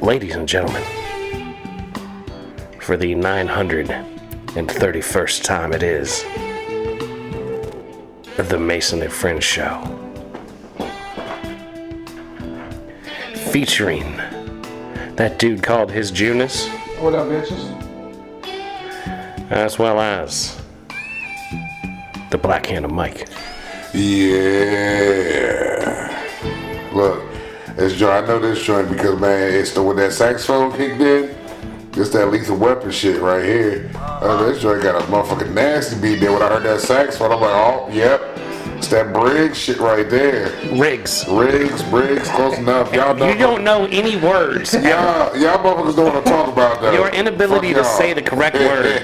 Ladies and gentlemen, for the 931st time it is, the Mason and Friends Show. Featuring that dude called his Junus. What up, bitches? As well as the Black Hand of Mike. Yeah. Look, this joint, I know this joint because, man, it's when that saxophone kicked in, just that Lethal Weapon shit right here. This joint got a motherfucking nasty beat there. When I heard that saxophone, I'm like, oh, yep. It's that Briggs shit right there. Briggs, close enough. Y'all you don't know any words. Y'all motherfuckers don't want to talk about that. Your inability to say the correct word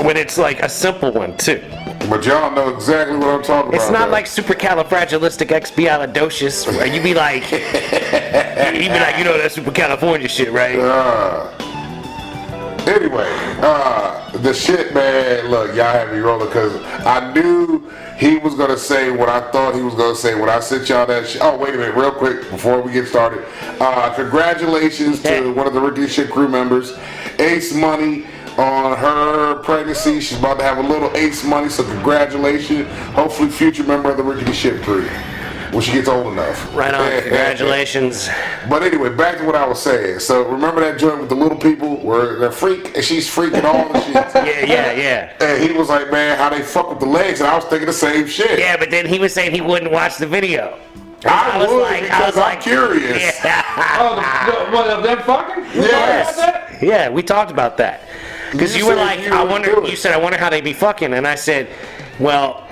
when it's like a simple one, too. But y'all know exactly what I'm talking about. It's not like supercalifragilisticexpialidocious, where you be like, you know that Super California shit, right? Anyway, the shit, man, look, y'all had me rolling because I knew he was going to say what I thought he was going to say when I sent y'all that shit. Oh, wait a minute, real quick, before we get started. Congratulations to one of the Rickety Shit crew members, Ace Money, on her pregnancy. She's about to have a little Ace Money, so congratulations. Hopefully future member of the Rickety Shit crew when she gets old enough. Right on, congratulations. But anyway, back to what I was saying. So remember that joint with the little people where they're freak and she's freaking all the shit? Yeah. And he was like, man, how they fuck with the legs? And I was thinking the same shit. Yeah, but then he was saying he wouldn't watch the video. I would because I'm curious. Yeah. What of them fucking? Yes. Yeah, we talked about that. Because you were like, you said, I wonder how they be fucking. And I said, well,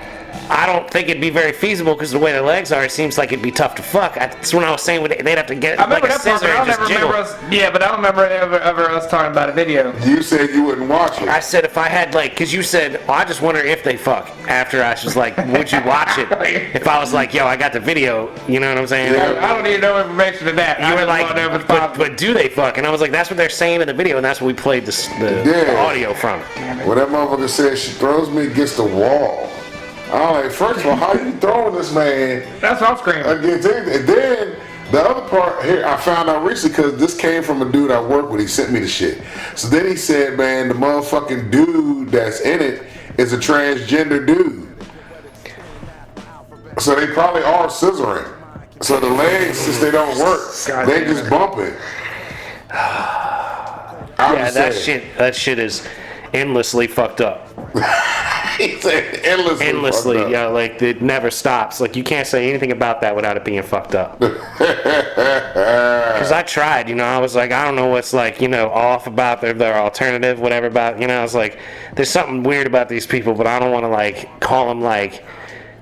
I don't think it'd be very feasible because the way their legs are, it seems like it'd be tough to fuck. That's when I was saying they'd have to get like a scissor and just jiggle. But I don't remember ever us talking about a video. You said you wouldn't watch it. I said if I had because you said, I just wonder if they fuck. After I was like, would you watch it? If I was like, yo, I got the video, you know what I'm saying? Yeah. I don't need no information of that. You were like, but do they fuck? And I was like, that's what they're saying in the video, and that's what we played the audio from. Well, that motherfucker said she throws me against the wall. I'm like, first of all, how you throwing this man? That's what I'm screaming. Against anything? And then the other part here, I found out recently because this came from a dude I work with. He sent me the shit. So then he said, man, the motherfucking dude that's in it is a transgender dude. So they probably are scissoring. So the legs, since they don't work, they just bumping. Yeah, that shit is endlessly fucked up. He said endlessly, yeah, like it never stops. Like you can't say anything about that without it being fucked up. Because I tried, I was like, I don't know what's off about their alternative, whatever about, I was like, there's something weird about these people, but I don't want to call them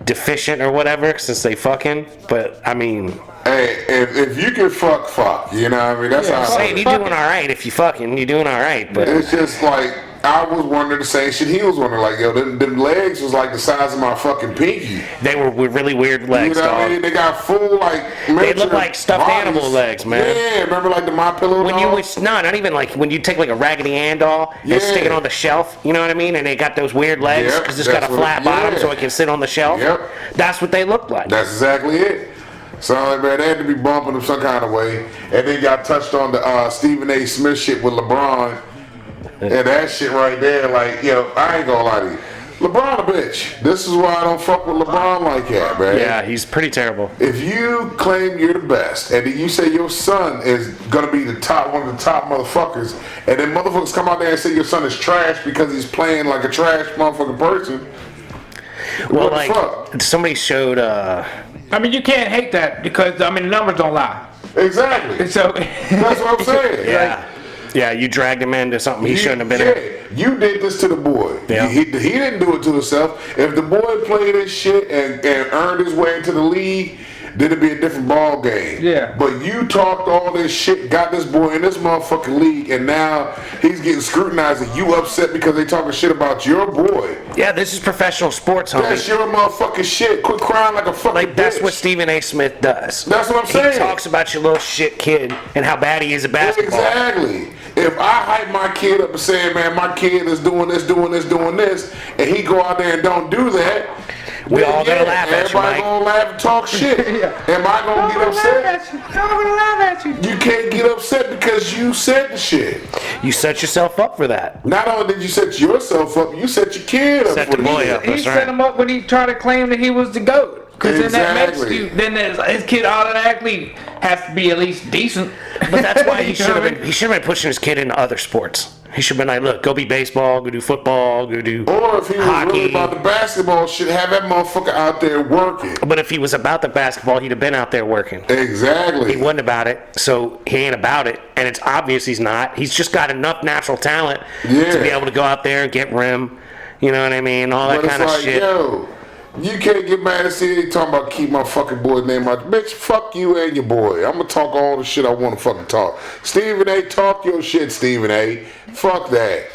deficient or whatever since they fucking. But I mean, hey, if you can fuck, you know what I mean? That's how I'm saying. You're doing all right if you fucking. You're doing all right, but it's just like. I was wondering the same shit he was wondering. Like, yo, them legs was like the size of my fucking pinky. They were really weird legs, you know what I mean? They got full, they look like stuffed animal legs, man. Yeah, remember the My Pillow dolls? Not even when you take a Raggedy Ann doll and stick it on the shelf, you know what I mean? And they got those weird legs because it's got a flat bottom so it can sit on the shelf. Yep. That's what they look like. That's exactly it. So, man, they had to be bumping them some kind of way. And then got touched on the Stephen A. Smith shit with LeBron. And that shit right there, I ain't gonna lie to you. LeBron a bitch. This is why I don't fuck with LeBron like that, man. Yeah, he's pretty terrible. If you claim you're the best, and then you say your son is gonna be one of the top motherfuckers, and then motherfuckers come out there and say your son is trash because he's playing like a trash motherfucking person. Well, somebody showed. I mean, you can't hate that because the numbers don't lie. Exactly. So that's what I'm saying. Yeah. Yeah, you dragged him into something he shouldn't have been in. You did this to the boy. Yeah. He didn't do it to himself. If the boy played this shit and earned his way into the league, then it'd be a different ball game. Yeah. But you talked all this shit, got this boy in this motherfucking league, and now he's getting scrutinized and you upset because they talking shit about your boy. Yeah, this is professional sports, homie. That's your motherfucking shit. Quit crying like a fucking bitch. That's what Stephen A. Smith does. That's what I'm saying. He talks about your little shit kid and how bad he is at basketball. Exactly. If I hype my kid up and say, man, my kid is doing this, and he go out there and don't do that, We all gonna laugh at you, Everybody Mike. gonna laugh and talk shit. Am I gonna get upset? I'm gonna laugh at you. You can't get upset because you said the shit. You set yourself up for that. Not only did you set yourself up, you set your kid up Set for the boy up. He That's set right. him up when he tried to claim that he was the GOAT. Because then that makes Exactly. you, his kid automatically has to be at least decent. But that's why he You should know have what I been. mean? He should have been pushing his kid into other sports. He should have been like, look, go be baseball, go do football, go do Or if he was hockey. really about the basketball shit, have that motherfucker out there working. But if he was about the basketball, he'd have been out there working. Exactly. He wasn't about it, so he ain't about it, and it's obvious he's not. He's just got enough natural talent to be able to go out there and get rim. You know what I mean? All that But kind it's of like, shit. yo, you can't get mad at CA talking about keep my fucking boy's name out. Bitch, fuck you and your boy. I'm gonna talk all the shit I wanna fucking talk. Stephen A, talk your shit, Stephen A. Fuck that.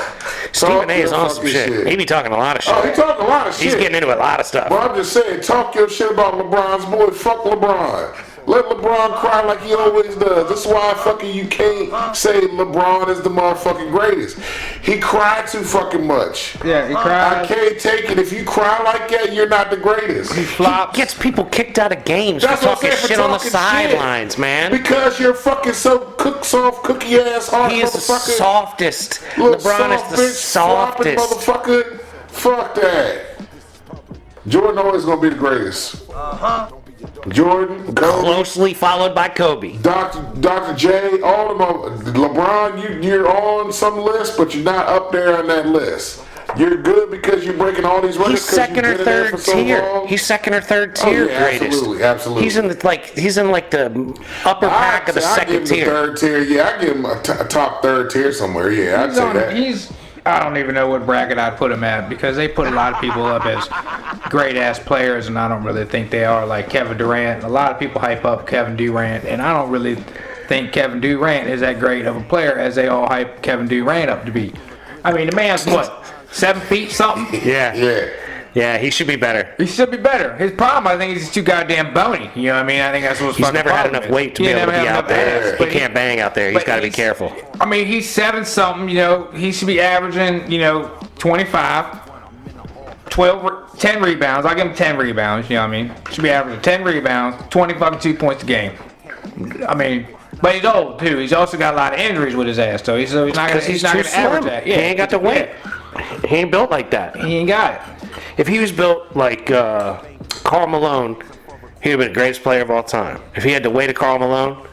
Stephen A is your on some fucking shit. He be talking a lot of shit. Oh, he talking a lot of shit. He's getting into a lot of stuff. But I'm just saying, talk your shit about LeBron's boy. Fuck LeBron. Let LeBron cry like he always does. This is why fucking you can't say LeBron is the motherfucking greatest. He cried too fucking much. Yeah, he I cried. can't take it. If you cry like that, you're not the greatest. He flops. Gets people kicked out of games That's for what I'm talking saying, for shit on the talking sidelines, shit. man. Because you're fucking so soft cookie ass hard He is the motherfucker. softest. Little LeBron is soft the bitch, flopping softest. motherfucker. Fuck that. Jordan always gonna be the greatest. Jordan, Kobe, Closely followed by Kobe. Dr. J, all of them. LeBron, you're on some list, but you're not up there on that list. You're good because you're breaking all these records. He's second or third tier. He's second or third tier greatest. Absolutely. He's in the upper pack of the second tier. Third tier. Yeah, I give him a top third tier somewhere. Yeah, I'd say that. I don't even know what bracket I'd put him at because they put a lot of people up as great ass players, and I don't really think they are. Like Kevin Durant, a lot of people hype up Kevin Durant, and I don't really think Kevin Durant is that great of a player as they all hype Kevin Durant up to be. I mean, the man's what, 7 feet something? Yeah, he should be better. He should be better. His problem, I think, he's too goddamn bony. You know what I mean? I think that's what's He's fucking never had problem enough is. weight to He be able to never be had out enough there. ass, He but can't bang out there. He's got to be careful. I mean, he's 7 something, you know, he should be averaging, 25, 10 rebounds. I'll give him 10 rebounds, you know what I mean? Should be averaging 10 rebounds, 20 fucking 2 points a game. I mean, but he's old too. He's also got a lot of injuries with his ass, so he's not gonna He's average too slim. that. He ain't got the weight. He ain't built like that. He ain't got it. If he was built like Karl Malone, he'd have been the greatest player of all time. If he had the weight of Karl Malone,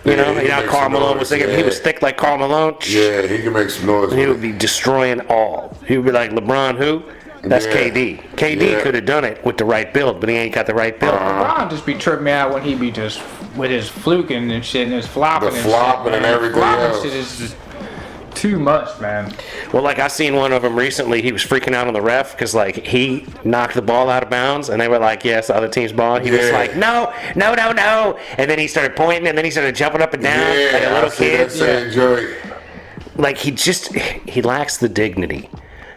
you know make Karl some Malone noise, was thinking. If he was thick like Karl Malone, Yeah, he can make some noise. he with would be destroying all. He would be like LeBron, who? That's Yeah. KD. KD Yeah. could have done it with the right build, but he ain't got the right build. LeBron just be tripping me out when he be just with his fluking and shit and his flopping The and flopping shit. and man. everything Flopping else. shit is just too much, man. Well, like I seen one of them recently. He was freaking out on the ref because like he knocked the ball out of bounds, and they were like, "Yes, the other team's ball." And he was Yeah. like, "No, no, no, no!" And then he started pointing, and then he started jumping up and down like a I little see kid. that same joint. Like he lacks the dignity.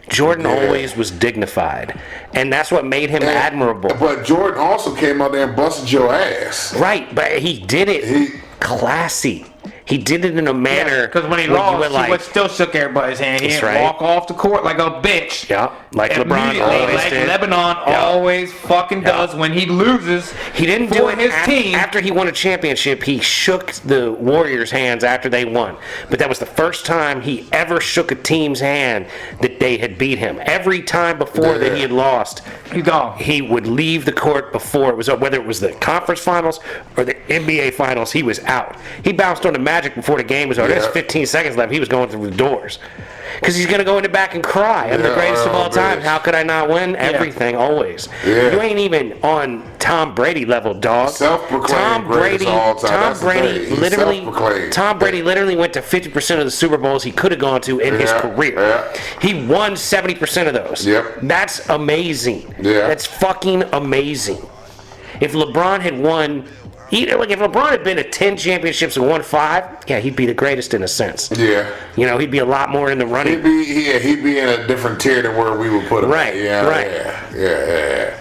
Jordan Yeah. always was dignified, and that's what made him admirable. But Jordan also came out there and busted your ass. Right, but he did it classy. He did it in a manner Because when he where you lost, were he like, would still shook everybody's hand. He That's didn't right. walk off the court like a bitch. yeah, like LeBron Immediately, always like did. Lebanon Yeah. always fucking does when he loses. He didn't for do it his team. after he won a championship. He shook the Warriors' hands after they won, but that was the first time he ever shook a team's hand that they had beat him. Every time before that he had lost, He's gone. he would leave the court before it was whether it was the conference finals or the NBA finals. He was out. He bounced on the Magic before the game was over. There's Yeah. 15 seconds left. He was going through the doors. Because he's going to go in the back and cry. I'm the Yeah, greatest of all time. bitch. How could I not win? Everything, always. Yeah. You ain't even on Tom Brady level, dog. Self-proclaimed greatest of all time. Tom That's the Brady thing. He's literally. self-proclaimed. Tom Brady literally went to 50% of the Super Bowls he could have gone to in his Yeah, career. yeah. He won 70% of those. Yep. That's amazing. Yeah. That's fucking amazing. If LeBron had won. Like if LeBron had been to 10 championships and won 5, yeah, he'd be the greatest in a sense. Yeah. You know, he'd be a lot more in the running. He'd be in a different tier than where we would put him. Right, Yeah. right. Yeah.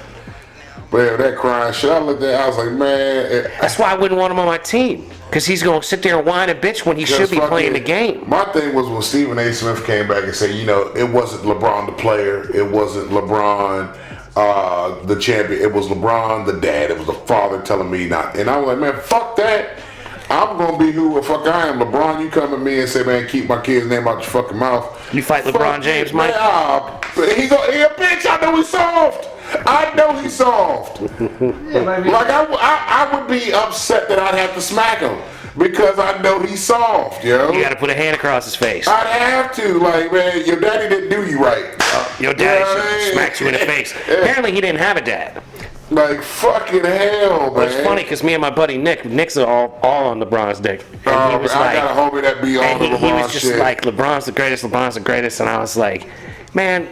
But yeah, that crying shit, I looked at, I was like, man. That's why I wouldn't want him on my team. Because he's going to sit there and whine and bitch when he should be playing the game. My thing was when Stephen A. Smith came back and said, it wasn't LeBron the player, it wasn't LeBron the champion. It was LeBron, the dad. It was the father telling me not. And I was like, man, fuck that. I'm gonna be who the fuck I am. LeBron, you come at me and say, man, keep my kid's name out your fucking mouth. You fight LeBron James, Mike? He a bitch. I know he's soft. I know he's soft. Like I would be upset that I'd have to smack him because I know he's soft, yo. You gotta put a hand across his face. I'd have to, like, man, your daddy didn't do you right. Your daddy should smack you in the face. Apparently, he didn't have a dad. Like, fucking hell, man. Well, it's funny because me and my buddy Nick's all on LeBron's dick. And he was I got a homie that be on the LeBron shit. He was just like, LeBron's the greatest, and I was like, man,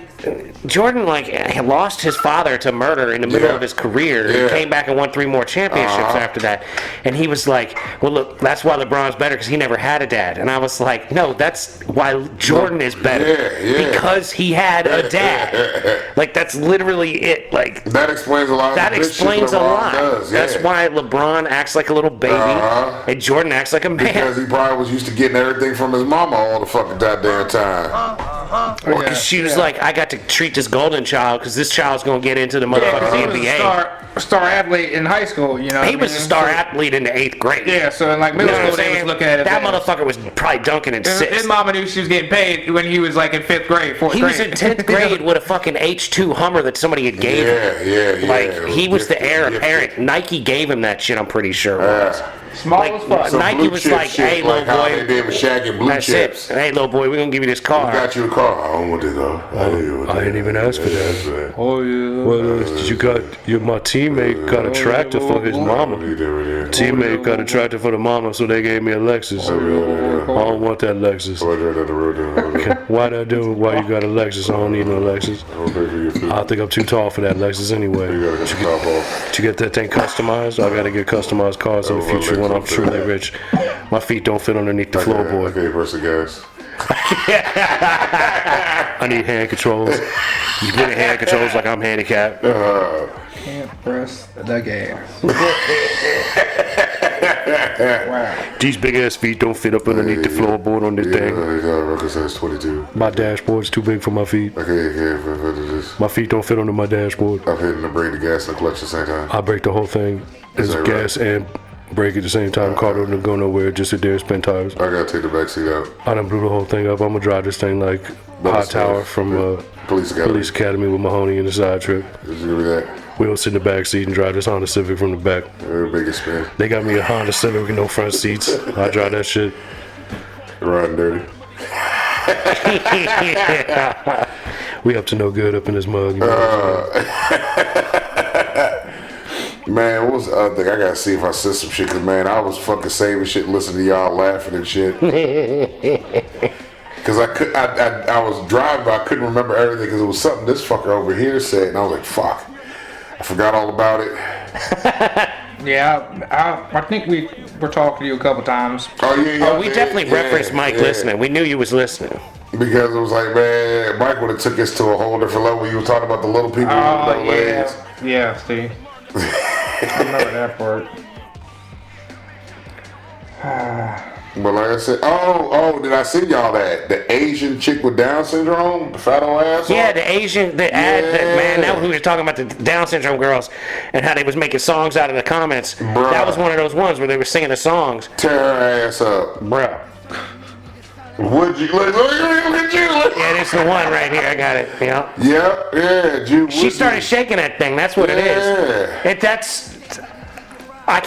Jordan had lost his father to murder in the middle of his career. Yeah. He came back and won 3 more championships after that. And he was like, well, look, that's why LeBron's better because he never had a dad. And I was like, no, that's why Jordan is better because he had a dad. Like, that's literally it. Like, that explains a lot. That explains a lot. That's why LeBron acts like a little baby and Jordan acts like a man. Because he probably was used to getting everything from his mama all the fucking goddamn time. Because she was like, I got to treat this golden child because this child's gonna get into the motherfucking NBA. Star athlete in high school, you know. He was a star athlete in the 8th grade. Yeah, so in like middle school, they was looking at it. That motherfucker was probably dunking in 6th. His mama knew she was getting paid when he was like in 5th grade, 4th grade. He was in 10th grade with a fucking H2 Hummer that somebody had gave him. Like, he was the heir apparent. Nike gave him that shit, I'm pretty sure it was. Small as fuck. Nike was like, hey, little boy. They did with Shaq and Blue Chips. Hey, little boy, we're going to give you this car. We got you a car. I don't want this, though. I didn't even ask for that. Oh, yeah. Well, my teammate got a tractor for his mama. Teammate got a tractor for the mama, so they gave me a Lexus. I don't want that Lexus. Why you got a Lexus? I don't need no Lexus. I think I'm too tall for that Lexus anyway. To get that thing customized, I gotta get customized cars in the future when I'm truly rich. My feet don't fit underneath the floorboard. Okay, versus gas. I need hand controls. You put in hand controls like I'm handicapped. Can't press the gas. Wow. These big ass feet don't fit up underneath the floorboard on this thing. Record says 22. My dashboard's too big for my feet. Okay. My feet don't fit under my dashboard. I'm hitting to break the gas and the clutch at the same time. I break the whole thing. There's gas and brake at the same time. Car don't go nowhere. Just sit there and spin tires. I gotta take the back seat out. I done blew the whole thing up. I'm gonna drive this thing like Hot Tower from Police Academy with Mahoney in the side trip. Just give me that. We don't sit in the back seat and drive this Honda Civic from the back. Biggest spin. They got me a Honda Civic with no front seats. I drive that shit. Riding dirty. We up to no good up in this mug. You know Man, what was the other thing? I gotta see if I said some shit, cause man, I was fucking saving shit, listening to y'all laughing and shit. Cause I was driving, but I couldn't remember everything, cause it was something this fucker over here said, and I was like, fuck, I forgot all about it. Yeah, I think we were talking to you a couple times. We definitely referenced Mike listening. We knew you was listening. Because it was like, man, Mike would have took us to a whole different level. You were talking about the little people with no legs. Yeah, Steve. I remember that part. But like I said, did I send y'all that? The Asian chick with Down syndrome? The fat old ass? Yeah, the Asian, that we were talking about the Down syndrome girls and how they was making songs out in the comments. Bruh. That was one of those ones where they were singing the songs. Tear her ass up. Bruh. Would you? Look at you. Yeah, this is the one right here. I got it. Yeah. Yeah, She started shaking that thing. That's what it is. I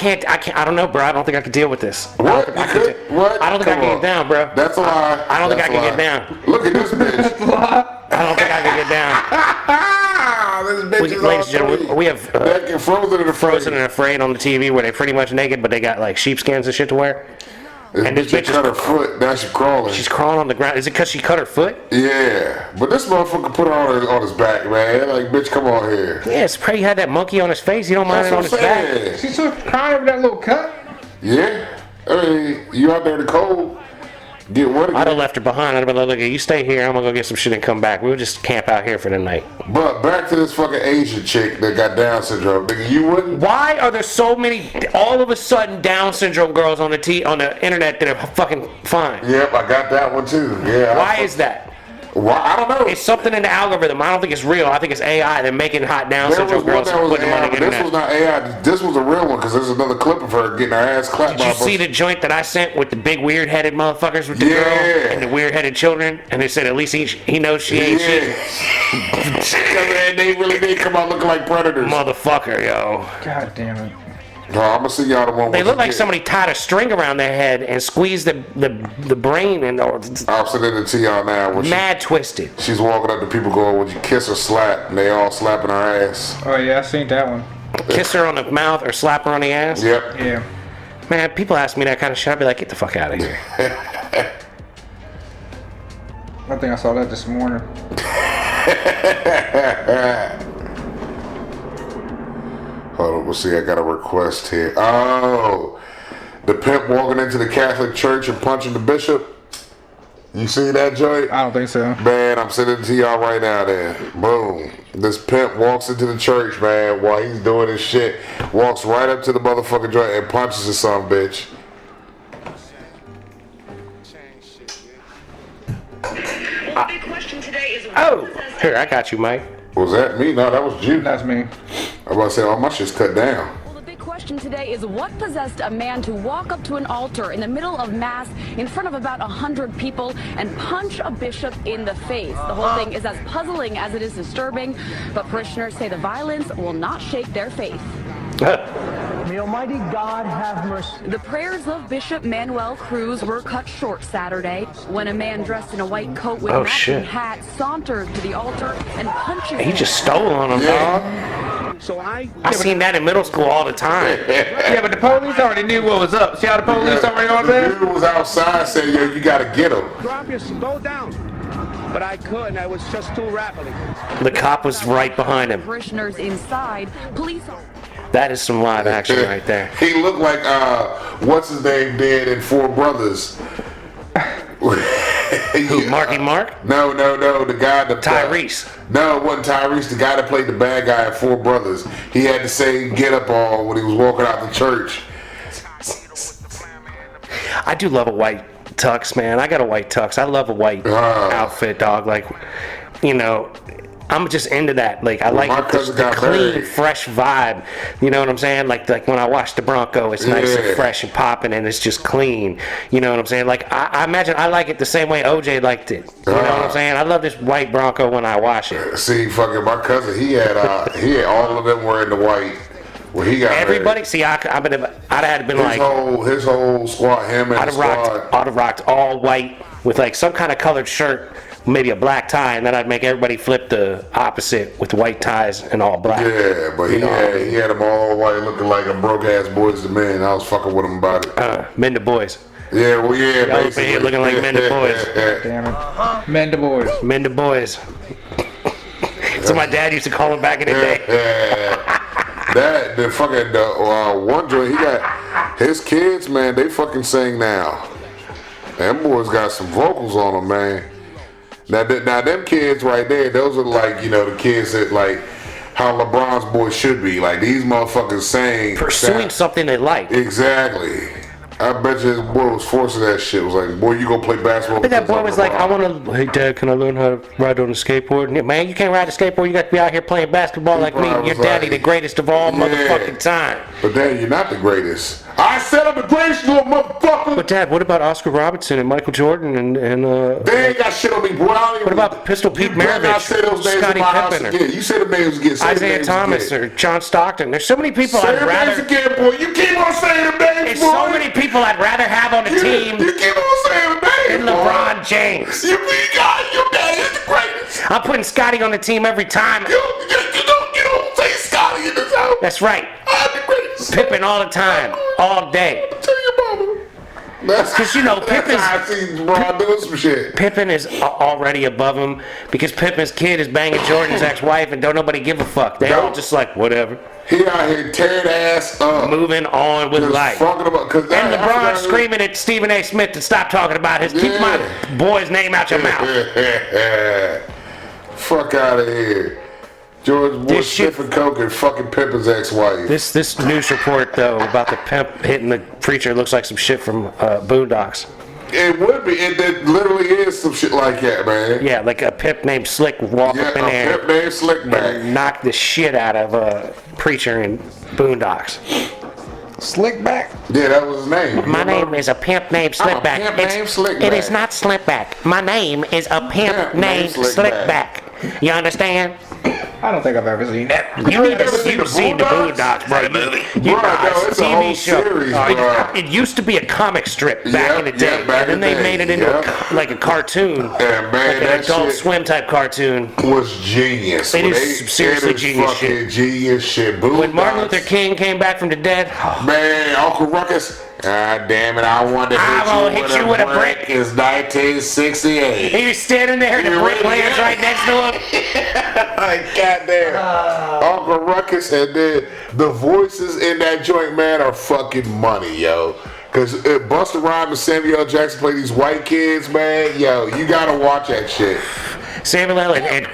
don't know, bro. I don't think I could deal with this. What? I don't think I can get down, bro. That's a lie. I don't think I can get down. Look at this bitch. I don't think I can get down. This bitch is ladies and gentlemen, we have Frozen and Afraid on the TV where they're pretty much naked, but they got like sheepskins and shit to wear. And this bitch cut her foot, now she's crawling. She's crawling on the ground. Is it because she cut her foot? Yeah. But this motherfucker put her on his back, man. Like, bitch, come on here. Yeah, it's pretty. He had that monkey on his face. You don't mind it on his back. She's so crying over that little cut. Yeah. I mean, you out there in the cold. Get what again? I'd have left her behind. I'd have been like, look, you stay here. I'm going to go get some shit and come back. We'll just camp out here for the night. But back to this fucking Asian chick that got Down syndrome. Nigga, you wouldn't? Why are there so many, all of a sudden, Down syndrome girls on the internet that are fucking fine? Yep, I got that one too. Yeah. Why is that? Well, I don't know. It's something in the algorithm. I don't think it's real. I think it's AI. They're making hot Down There syndrome was one girls that and was putting them on AI, the but this internet. was not AI. This was a real one because there's another clip of her getting her ass clapped Did by you see the joint that I sent with the big weird-headed motherfuckers with the girl and the weird-headed children? And they said at least he knows she ain't shit. And they really did come out looking like predators. Motherfucker, yo. God damn it. No, I'm gonna see y'all the one. They look like somebody tied a string around their head and squeezed the brain and I'm sending it to y'all now. mad twisted. She's walking up to people going, "Would you kiss or slap?" And they all slapping her ass. Oh yeah, I seen that one. Kiss her on the mouth or slap her on the ass? Yep. Yeah. Man, people ask me that kind of shit. I'd be like, get the fuck out of here. I think I saw that this morning. Hold on, we'll see. I got a request here. Oh, the pimp walking into the Catholic church and punching the bishop. You see that joint? I don't think so. Man, I'm sending it to y'all right now then. Boom. This pimp walks into the church, man, while he's doing his shit. Walks right up to the motherfucking joint and punches his son, bitch. Oh, here, I got you, Mike. Was that me? No, that was you. That's me. I was about to say, oh, my shit's cut down. Well, the big question today is what possessed a man to walk up to an altar in the middle of Mass in front of about 100 people and punch a bishop in the face? The whole thing is as puzzling as it is disturbing, but parishioners say the violence will not shake their faith. May Almighty God have mercy. The prayers of Bishop Manuel Cruz were cut short Saturday when a man dressed in a white coat with Oh, matching shit. hat sauntered to the altar and punches He him. just stole on him, dog. So I seen that in middle school all the time. Yeah, but the police already knew what was up. See how the police already on The there? dude was outside saying, yo, you gotta get him. drop your slow down. But I couldn't. I was just too rapidly. The cop was right behind him. Parishioners inside, police. That is some live action right there. He looked like, what's his name did in Four Brothers. Who, Marky Mark? No, the guy that Tyrese. No, it wasn't Tyrese. The guy that played the bad guy in Four Brothers. He had the same get up on when he was walking out the church. I do love a white tux, man. I got a white tux. I love a white outfit, dog. Like, you know, I'm just into that. Like, I like my the cousin got clean, married. fresh vibe. You know what I'm saying? Like when I watch the Bronco, it's nice and Yeah. fresh and popping, and it's just clean. You know what I'm saying? Like, I imagine I like it the same way OJ liked it. You know what I'm saying? I love this white Bronco when I wash it. See, fucking my cousin, he had all of them wearing the white. When he got Everybody, married. see, I'd have been like, his whole squad, him and I'd his have rocked all white with like some kind of colored shirt, maybe a black tie, and then I'd make everybody flip the opposite with white ties and all black. Yeah, but he had them all white, looking like a broke ass Boys to Men. I was fucking with him about it. Men to boys. Yeah, well, yeah, Y'all basically. here looking like men to boys. Damn it. Men to boys. Men to boys. So my dad used to call him back in the day. The one joint, he got his kids, man, they fucking sing now. Them boys got some vocals on them, man. Now them kids right there, those are like, you know, the kids that like how LeBron's boys should be. Like these motherfuckers sing. Pursuing something they like. Exactly. I bet you his boy was forcing that shit. Was like, boy, you gonna play basketball. I think that because boy I'm was like, I LeBron. want to, hey dad, can I learn how to ride on a skateboard? And, man, you can't ride a skateboard. You got to be out here playing basketball like me. probably Your was daddy, like, the greatest of all yeah. motherfucking time. But then you're not the greatest. I said I'm the greatest, little motherfucker. But dad, what about Oscar Robertson and Michael Jordan and They ain't got shit on me, boy. I don't even, What about Pistol Pete you better not Maravich, say those names Scottie in my house Pippen, or again. You say the names again. Say the Isaiah names Thomas again. or John Stockton? There's so many people Say I'd the names rather. again, boy. You keep on saying the names, There's boy. so many people I'd rather have on the team You keep on saying the names, than LeBron James. You mean God, your daddy is the greatest. I'm putting Scotty on the team every time. You don't say Scotty in this house. That's right. I'm the greatest. Pippen all the time, all day. Tell your mama. That's 'Cause, you know, that's Pippen's- how I seen LeBron doing some shit. Pippen is already above him because Pippen's kid is banging Jordan's ex-wife and don't nobody give a fuck. They all just like, whatever. He out here tearing ass up. Moving on with Just life. fucking about, cause And LeBron screaming at Stephen A. Smith to stop talking about his, keep my boy's name out your mouth. Fuck out of here. George Bush This shit- sniffing coke and fucking Pippen's ex-wife. This news report though about the pimp hitting the preacher looks like some shit from Boondocks. It would be. It literally is some shit like that, man. Yeah, like a pimp named Slick would walk up in there. A pimp named Slickback. And knock the shit out of a preacher in Boondocks. Slickback? Yeah, that was his name. My name is a pimp named Slickback. I'm a pimp named Slickback. It is not Slickback. My name is a pimp named Slickback. You understand? I don't think I've ever seen that. You've seen the Boondocks, bro. It's a whole series, bro. It used to be a comic strip back in the day, and then they made it into a cartoon, and man, like an Adult Swim type cartoon. Was genius. It is seriously genius shit. Genius shit. When Martin Luther King came back from the dead, man, Uncle Ruckus. God damn it! I wanted to hit you with a brick. It's 1968. He was standing there, and the brick lands right next to him. Like goddamn, Uncle Ruckus, and then the voices in that joint, man, are fucking money, yo. Cause Busta Rhymes and Samuel L. Jackson play these white kids, man. Yo, you gotta watch that shit. Samuel L. and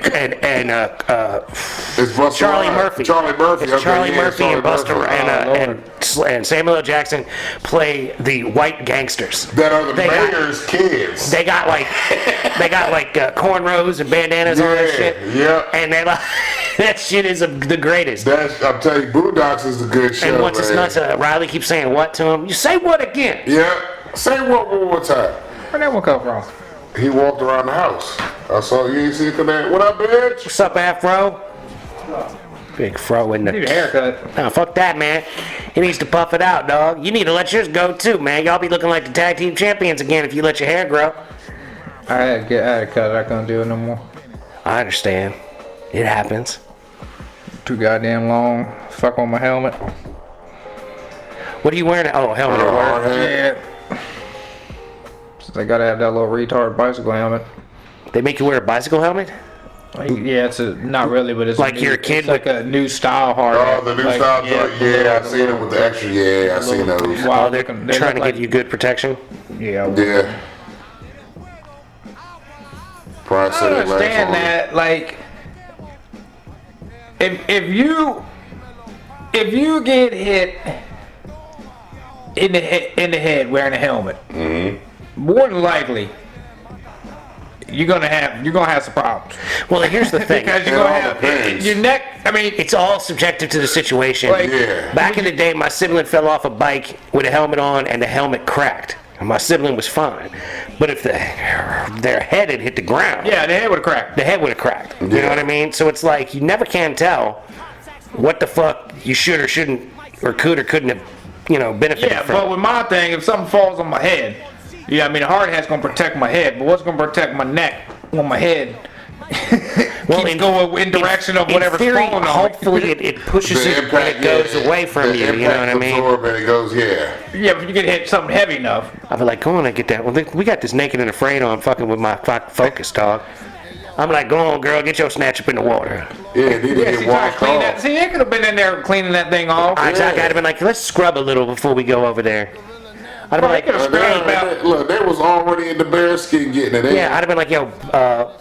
Charlie Murphy. Charlie Murphy. It's Charlie Murphy and Busta and Samuel L. Jackson play the white gangsters. That are the mayor's kids. They got like cornrows and bandanas on and shit. Yeah. And they like that shit is the greatest. I'm telling you, Boondocks is a good show. And once it's nuts, Riley keeps saying what to him. You say what again? Yeah. Say what one more time. Where'd that one come from? He walked around the house. I saw you ain't see it come in. What up, bitch? What's up, Afro? Big fro in the. Need a haircut. Nah, fuck that, man. He needs to puff it out, dog. You need to let yours go too, man. Y'all be looking like the tag team champions again if you let your hair grow. I had to cut it. I couldn't do it no more. I understand. It happens. Too goddamn long. Fuck on my helmet. What are you wearing? Oh, helmet at work. Yeah. I gotta have that little retard bicycle helmet. They make you wear a bicycle helmet? Yeah, it's not really, but it's like you're a kid. It's like a new style hard. Oh, the new style. Yeah, I seen it with the extra. Yeah, I seen those. Wow, they're trying to give you good protection. Yeah. Yeah. I understand that. Like, if you get hit in the head wearing a helmet. Mm-hmm. More than likely, you're gonna have some problems. Well, here's the thing. Because you're gonna have your neck. I mean, it's all subjective to the situation. Like, back in the day, my sibling fell off a bike with a helmet on, and the helmet cracked. And my sibling was fine. But if their head had hit the ground, yeah, the head would have cracked. The head would have cracked. You know what I mean? So it's like you never can tell what the fuck you should or shouldn't or could or couldn't have, benefited from. Yeah, but with my thing, if something falls on my head. Yeah, I mean, a hard hat's gonna protect my head, but what's gonna protect my neck when my head keeps going in direction of whatever's falling on? Hopefully, it pushes it and it goes away from you. You know what I mean? And it goes, Yeah, but if you get hit something heavy enough. I'll be like, go on and get that. Well, we got this Naked and Afraid on, fucking with my focus, dog. I'm like, go on, girl, get your snatch up in the water. Yeah, they get washed off. See, they could have been in there cleaning that thing off. Exactly. I'd have been like, let's scrub a little before we go over there. I'd have been like, look, they was already in the bearskin getting it. Yeah, I'd have been like, yo,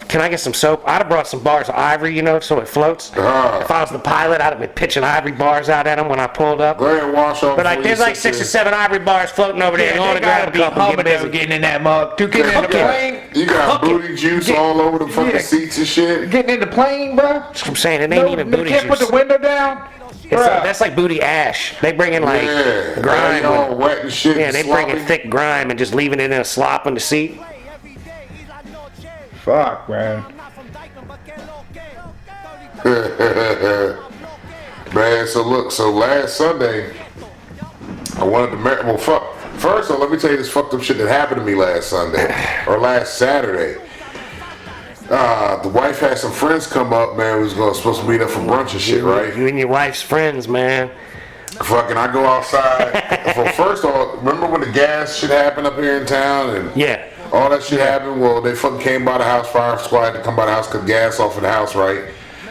can I get some soap? I'd have brought some bars of ivory, so it floats. If I was the pilot, I'd have been pitching ivory bars out at them when I pulled up. Go ahead and wash off. But like, there's like 6 or 7 ivory bars floating over there. You want to grab a couple and get busy. Getting in that mug. Getting in the plane. You got booty juice all over the fucking seats and shit. Getting in the plane, bro. That's what I'm saying. It ain't even booty juice. You can't put the window down. That's like booty ash. They bring in like grime. All wet and shit. Yeah, they bring in thick grime and just leaving it in a slop on the seat. Fuck, man. Man, so last Sunday, I wanted to first of all, let me tell you this fucked up shit that happened to me last Sunday, or last Saturday. The wife had some friends come up, man. We was supposed to meet up for brunch and shit, right? You and your wife's friends, man. Fucking, I go outside. First of all, remember when the gas shit happened up here in town? And all that shit happened? Well, they fucking came by the house, fire squad had to come by the house, cut gas off in the house, right?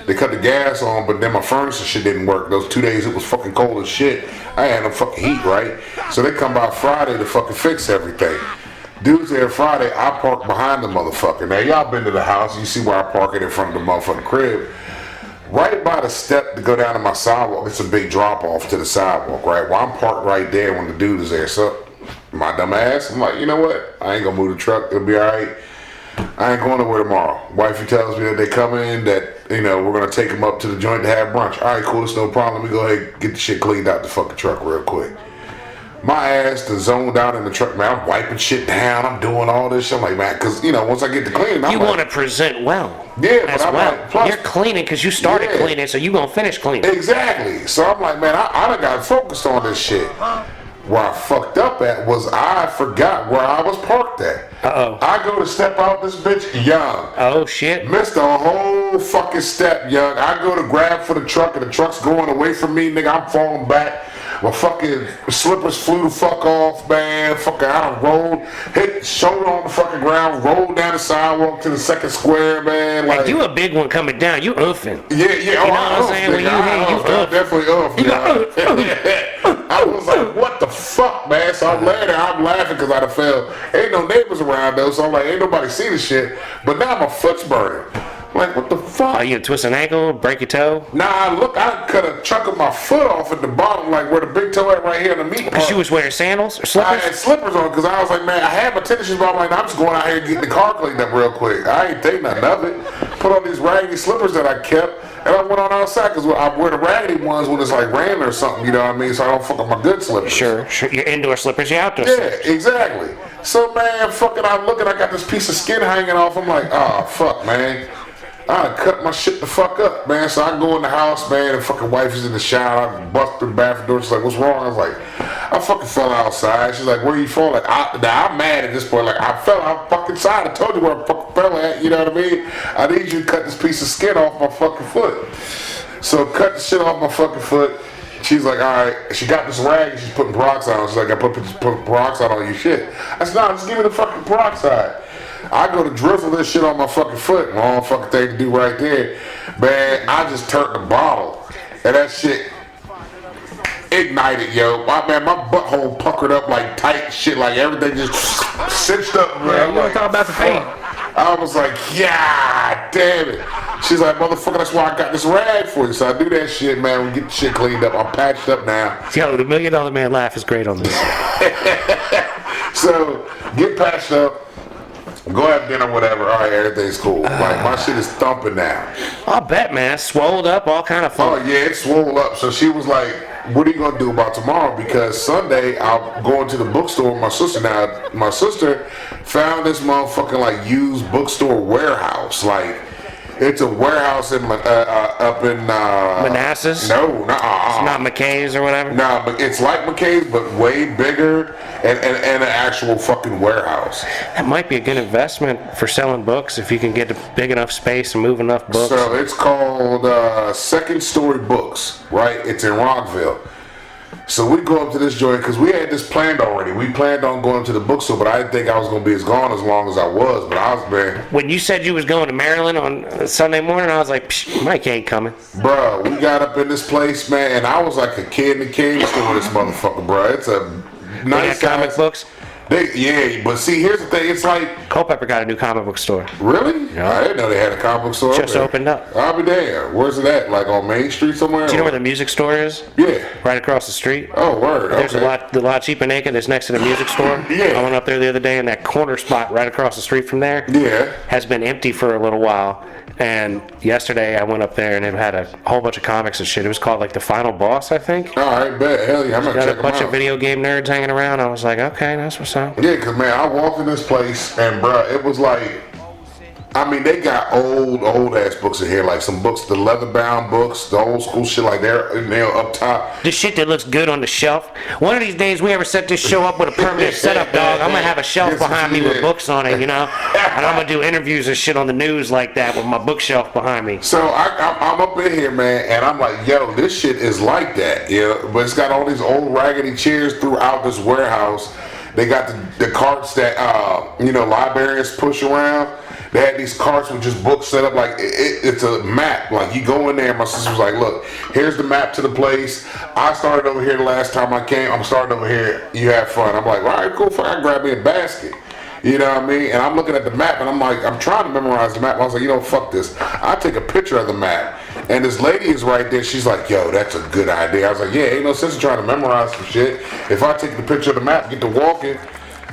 They cut the gas on, but then my furnace and shit didn't work. Those 2 days it was fucking cold as shit. I had no fucking heat, right? So they come by Friday to fucking fix everything. Dudes there Friday, I park behind the motherfucker. Now y'all been to the house, you see where I park it in front of the motherfucking crib. Right by the step to go down to my sidewalk, it's a big drop off to the sidewalk, right? Well, I'm parked right there when the dude is there. So My dumb ass, I'm like, you know what? I ain't gonna move the truck. It'll be all right. I ain't going nowhere tomorrow. Wifey tells me that they come in, that, you know, we're gonna take them up to the joint to have brunch. All right, cool, it's no problem. Let me go ahead and get the shit cleaned out the fucking truck real quick. My ass to zoned out in the truck, man. I'm wiping shit down. I'm doing all this shit. I'm like, man, because, you know, once I get to cleaning, I'm You like, want to present well. Yeah, as but I'm well. like, plus, you're cleaning because you started cleaning, so you gonna finish cleaning. Exactly. So I'm like, man, I done got focused on this shit. Where I fucked up at was I forgot where I was parked at. I go to step out this bitch young. Oh shit. Missed a whole fucking step, young. I go to grab for the truck and the truck's going away from me, nigga. I'm falling back. My fucking slippers flew the fuck off, man. Fucking I done rolled, hit shoulder on the fucking ground, rolled down the sidewalk to the second square, man. Like you a big one coming down. You oofing. Yeah. You know what I'm saying? When you I definitely I was like, what the fuck, man? So I'm laughing because I done fell. Ain't no neighbors around though, so I'm like, ain't nobody see the shit. But now my foot's burning. Like, what the fuck? Oh, you twist an ankle, break your toe? Nah, look, I cut a chunk of my foot off at the bottom, like where the big toe at right here in the meat part. Because you was wearing sandals or slippers? I had slippers on because I was like, man, I had my tennis shoes, but I'm like, I'm just going out here and getting the car cleaned up real quick. I ain't think nothing of it. Put on these raggedy slippers that I kept, and I went on outside because I wear the raggedy ones when it's like raining or something, you know what I mean? So I don't fuck up my good slippers. Sure. Your indoor slippers, your outdoor slippers. Yeah, exactly. So, man, fucking, I'm looking, I got this piece of skin hanging off. I'm like, oh, fuck, man. I cut my shit the fuck up, man. So I go in the house, man, and fucking wife is in the shower. I bust through the bathroom door. She's like, what's wrong? I was like, I fucking fell outside. She's like, where you fall at? Now I'm mad at this point. Like, I fell out fucking side. I told you where I fucking fell at. You know what I mean? I need you to cut this piece of skin off my fucking foot. So cut the shit off my fucking foot. She's like, all right. She got this rag and she's putting peroxide on. She's like, I put peroxide on your shit. I said, no, just give me the fucking peroxide. I go to drizzle this shit on my fucking foot. Wrong fucking thing to do right there. Man, I just turned the bottle. And that shit ignited, yo. My butthole puckered up like tight shit. Like everything just cinched up. Man. You want to talk about the pain? I was like, yeah, damn it. She's like, motherfucker, that's why I got this rag for you. So I do that shit, man. We get the shit cleaned up. I'm patched up now. Yo, the $1 Million Man laugh is great on this. So, get patched up. Go have dinner, whatever. All right, everything's cool. Like, my shit is thumping now. I'll bet, man. Swolled up, all kind of fun. Oh, yeah, it swole up. So she was like, what are you going to do about tomorrow? Because Sunday, I'm going to the bookstore with my sister. Now, my sister found this motherfucking, like, used bookstore warehouse. Like, it's a warehouse in up in Manassas? No, It's not McKay's or whatever? Nah, but it's like McKay's, but way bigger and an actual fucking warehouse. That might be a good investment for selling books if you can get a big enough space and move enough books. So it's called Second Story Books, right? It's in Rockville. So we go up to this joint because we had this planned already. We planned on going to the bookstore, but I didn't think I was going to be as gone as long as I was. But I was, man. When you said you was going to Maryland on Sunday morning, I was like, Mike ain't coming. Bro, we got up in this place, man, and I was like a kid in the candy store with this motherfucker, bro. It's a nice They got comic books? Yeah, but see, here's the thing. It's like... Culpepper got a new comic book store. Really? Yeah. I didn't know they had a comic book store. Just opened up. I'll be damned. Where's it at? Like on Main Street somewhere? Do you know where the music store is? Yeah. Right across the street. Oh, word. There's okay. the lot cheap and naked that's next to the music store. Yeah. I went up there the other day, and that corner spot right across the street from there has been empty for a little while. And yesterday I went up there and it had a whole bunch of comics and shit. It was called like The Final Boss, I think. All right, bet. Hell yeah, I'm gonna check them out. Got a bunch of video game nerds hanging around. I was like, okay, that's what's up. Yeah, cause man, I walked in this place and bruh, it was like, I mean, they got old ass books in here, like some books, the leather bound books, the old school shit, like they're up top. The shit that looks good on the shelf. One of these days, we ever set this show up with a permanent setup, dog, I'm gonna have a shelf behind me with books on it, you know, and I'm gonna do interviews and shit on the news like that with my bookshelf behind me. So I'm up in here, man, and I'm like, yo, this shit is like that, yeah. But it's got all these old raggedy chairs throughout this warehouse. They got the carts that librarians push around. They had these carts with just books set up like it's a map. Like you go in there, my sister was like, look, here's the map to the place. I started over here the last time I came. I'm starting over here. You have fun. I'm like, all right, cool. Fine. I grab me a basket. You know what I mean? And I'm looking at the map and I'm like, I'm trying to memorize the map. I was like, fuck this. I take a picture of the map And this lady is right there. She's like, yo, that's a good idea. I was like, yeah, ain't no sense in trying to memorize some shit. If I take the picture of the map, get to walking,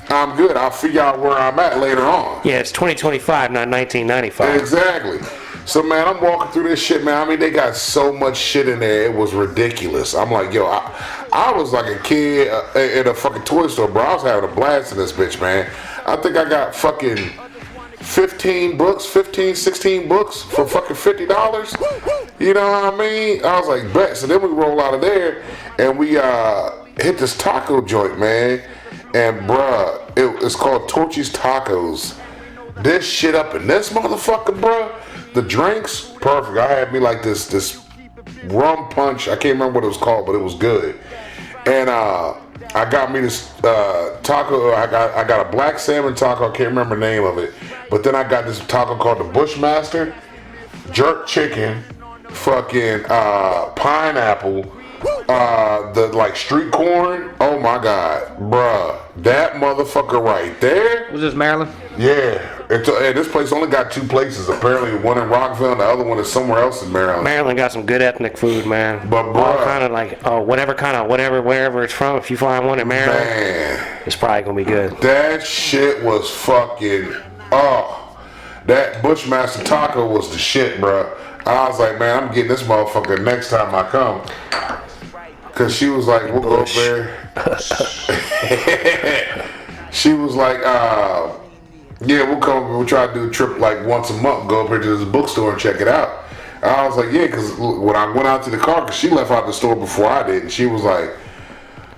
I'm good. I'll figure out where I'm at later on. Yeah, it's 2025, not 1995. Exactly. So, man, I'm walking through this shit, man. I mean, they got so much shit in there. It was ridiculous. I'm like, yo, I was like a kid in a fucking toy store, bro. I was having a blast in this bitch, man. I think I got fucking 16 books for fucking $50. You know what I mean? I was like, bet. So then we roll out of there and we hit this taco joint, man. And bruh, it's called Torchy's Tacos. This shit up in this motherfucker, bruh. The drinks, perfect. I had me like this rum punch. I can't remember what it was called, but it was good. And I got me this taco. I got a black salmon taco. I can't remember the name of it. But then I got this taco called the Bushmaster, jerk chicken, fucking pineapple, the like street corn. Oh my god, bruh, that motherfucker right there. Was this Maryland? Yeah. And this place only got 2 places. Apparently, one in Rockville and the other one is somewhere else in Maryland. Maryland got some good ethnic food, man. But bro, all kind of like wherever it's from. If you find one in Maryland, man, it's probably gonna be good. That shit was fucking. That Bushmaster taco was the shit, bro. I was like, man, I'm getting this motherfucker next time I come. Cause she was like, we'll go up there. She was like, yeah, we'll come. We'll try to do a trip like once a month. Go up here to this bookstore and check it out. I was like, yeah, because when I went out to the car, because she left out the store before I did, and she was like,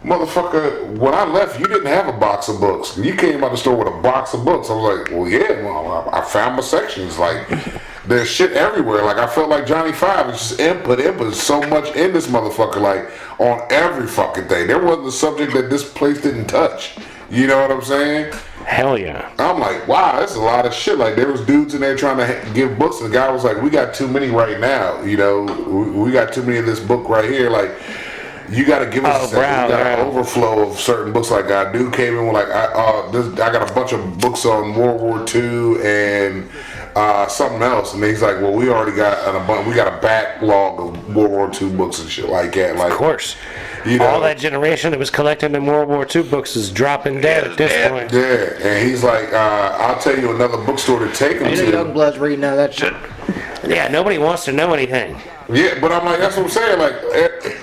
motherfucker, when I left, you didn't have a box of books. You came out the store with a box of books. I was like, well, yeah, well, I found my sections. Like, there's shit everywhere. Like, I felt like Johnny Five. It's just input, so much in this motherfucker, like, on every fucking thing. There wasn't a subject that this place didn't touch. You know what I'm saying? Hell yeah. I'm like, wow, that's a lot of shit. Like, there was dudes in there trying to give books, and the guy was like, we got too many right now. You know, we got too many of this book right here. Like, you got to give us an overflow of certain books. Like, a dude came in with like, I got a bunch of books on World War II and something else, and he's like, well, we already got a backlog of World War II books and shit like that. Like, of course. You know, all that generation that was collecting the World War II books is dropping dead at this point. Yeah, and he's like, I'll tell you another bookstore to take him to. Youngblood's reading all that shit. Yeah, nobody wants to know anything. Yeah, but I'm like, that's what I'm saying. Like,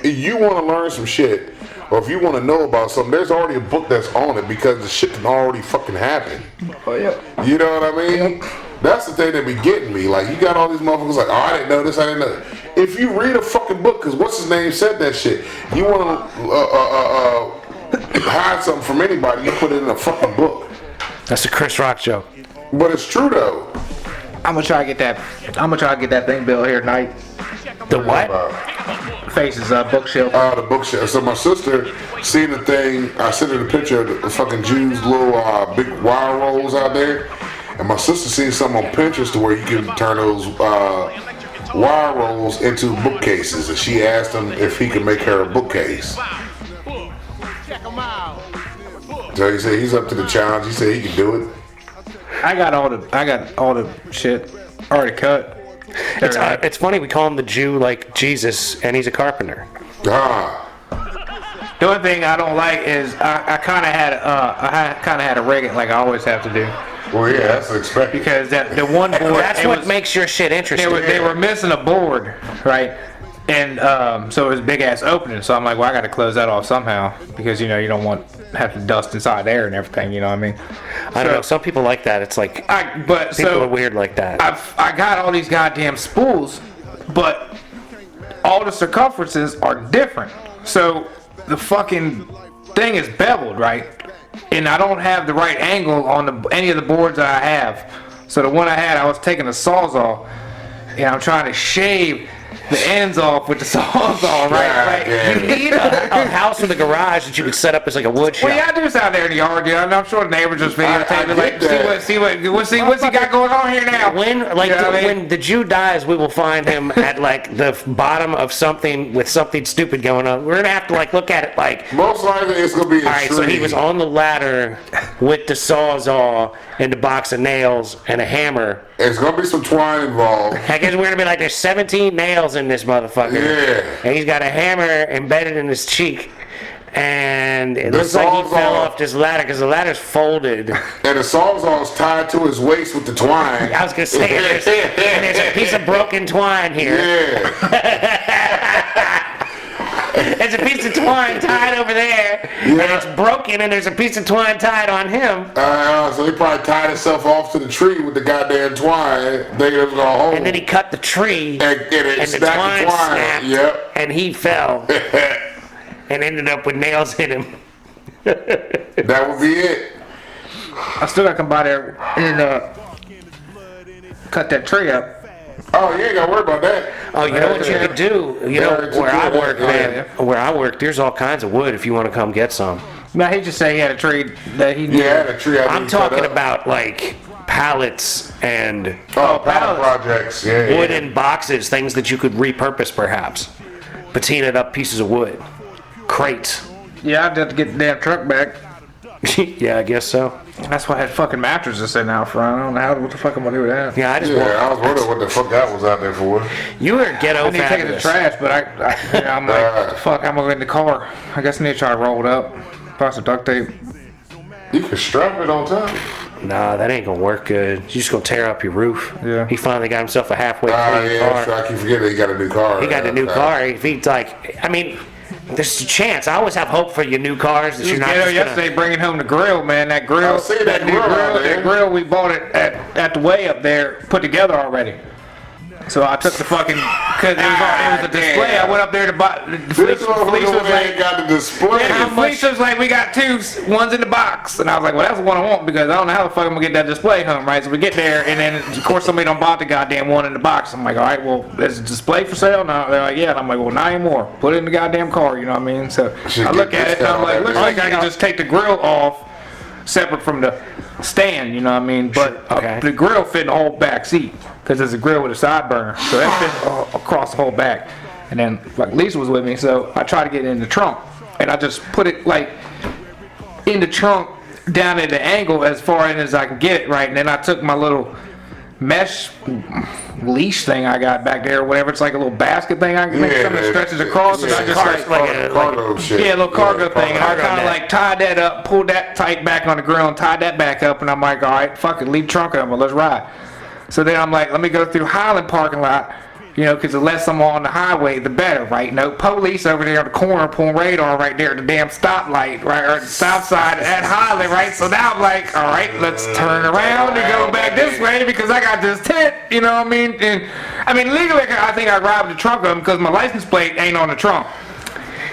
if you want to learn some shit, or if you want to know about something, there's already a book that's on it because the shit can already fucking happen. Oh yeah. You know what I mean? Yep. That's the thing that be getting me. Like, you got all these motherfuckers like, oh, I didn't know this, I didn't know that. If you read a fucking book, because what's his name said that shit, you want to hide something from anybody, you put it in a fucking book. That's a Chris Rock joke. But it's true though. I'm gonna try to get that thing built here tonight. The what? Faces bookshelf. The bookshelf. So my sister seen the thing. I sent her the picture of the fucking Jews' little big wire rolls out there, and my sister seen something on Pinterest to where you can turn those wire rolls into bookcases, and she asked him if he could make her a bookcase. So he said he's up to the challenge. He said he can do it. I got all the shit already cut. It's funny we call him the Jew like Jesus, and he's a carpenter. The only thing I don't like is I kind of had a rig it like I always have to do. Well, yeah, that's expected. Because the one board, that's what makes your shit interesting. They were missing a board, right? And so it was a big ass opening. So I'm like, well, I got to close that off somehow because you don't want have to dust inside there and everything. You know what I mean? I don't know. Some people like that. It's like people are weird like that. I got all these goddamn spools, but all the circumferences are different. So the fucking thing is beveled, right? And I don't have the right angle on any of the boards that I have. So the one I had, I was taking a sawzall, and I'm trying to shave the ends off with the sawzall, right? Yeah. You need a house with a garage that you could set up as like a wood shop. Well, yeah, I do this out there in the yard, dude. I'm sure the neighbors just videotaping, like, what's he got going on here now? When the Jew dies, we will find him at like the bottom of something with something stupid going on. We're gonna have to like look at it like. Most likely, it's gonna be a tree. All right, so he was on the ladder with the sawzall and a box of nails and a hammer. There's gonna be some twine involved. I guess we're gonna be like, there's 17 nails nails in this motherfucker. Yeah. And he's got a hammer embedded in his cheek. And it looks like he fell off this ladder because the ladder's folded. And the sawzall's tied to his waist with the twine. I was going to say, there's a piece of broken twine here. Yeah. There's a piece of twine tied over there, and it's broken, and there's a piece of twine tied on him. So he probably tied himself off to the tree with the goddamn twine, thinking it was going to hold. And then he cut the tree, and the twine snapped, Yep. and he fell, and ended up with nails in him. That would be it. I still gotta come by there and cut that tree up. Oh, you ain't got to worry about that. Oh, you know what you could do? You know, where I work, man, yeah. where I work, there's all kinds of wood if you want to come get some. Now, he just said he had a tree that he knew. Yeah, the tree. I'm talking about, like, pallets and pallet projects. Yeah. wooden boxes, things that you could repurpose, perhaps. Patinaed up pieces of wood. Crates. Yeah, I'd have to get the damn truck back. Yeah, I guess so. That's why I had fucking mattresses in out front. I don't know what the fuck I'm gonna do with that. Yeah, I just I was wondering what the fuck that was out there for. You were ghetto I need to take it to fabulous. trash, but I'm like, what the fuck, I'm gonna get in the car. I guess I need to try to roll it up. Put some duct tape. You can strap it on top. Nah, that ain't gonna work good. You're just gonna tear up your roof. Yeah. He finally got himself a halfway clean car. So I keep forgetting he got a new car. He got a new car. If he's like, I mean, there's a chance. I always have hope for your new cars that you're not just Yesterday bringing home the grill, man. That grill, I see that new grill out there. that grill we bought it at the way up there, put together already. So I took the fucking, cause it was a display. I went up there to buy. The This Felicia motherfucker was like, got the display. yeah, Felicia was like, we got two, one's in the box, and I was like, well, that's the one I want because I don't know how the fuck I'm gonna get that display home, right? So we get there, and then of course somebody don't bought the goddamn one in the box. I'm like, all right, well, there's a display for sale now. They're like, yeah, and I'm like, well, not anymore. Put it in the goddamn car, you know what I mean? So Should I look get at it, and I'm discount like, on looks that like I bitch. can just take the grill off, separate from the stand, you know what I mean? But Okay. the grill fit in the whole back seat because it's a grill with a side burner, so that fit across the whole back. And then like Lisa was with me, so I tried to get it in the trunk, and I just put it like in the trunk down at the angle as far in as I can get it right. And then I took my little mesh leash thing I got back there, or whatever. It's like a little basket thing I can make something that stretches across, and I just cargo shit. yeah, a little cargo thing, and I cargo kind of net. like tied that up, pulled that tight back on the grill, and tied that back up, and I'm like, all right, fuck it, leave the trunk open, let's ride. So then I'm like, let me go through Highland parking lot, you know, because the less I'm on the highway, the better, right? No police over there on the corner pulling radar right there at the damn stoplight, right, or the south side at Highland, right? So now I'm like, all right, let's turn around and go back this way because I got this tent, you know what I mean? And I mean, legally, I think I robbed the trunk of them because my license plate ain't on the trunk.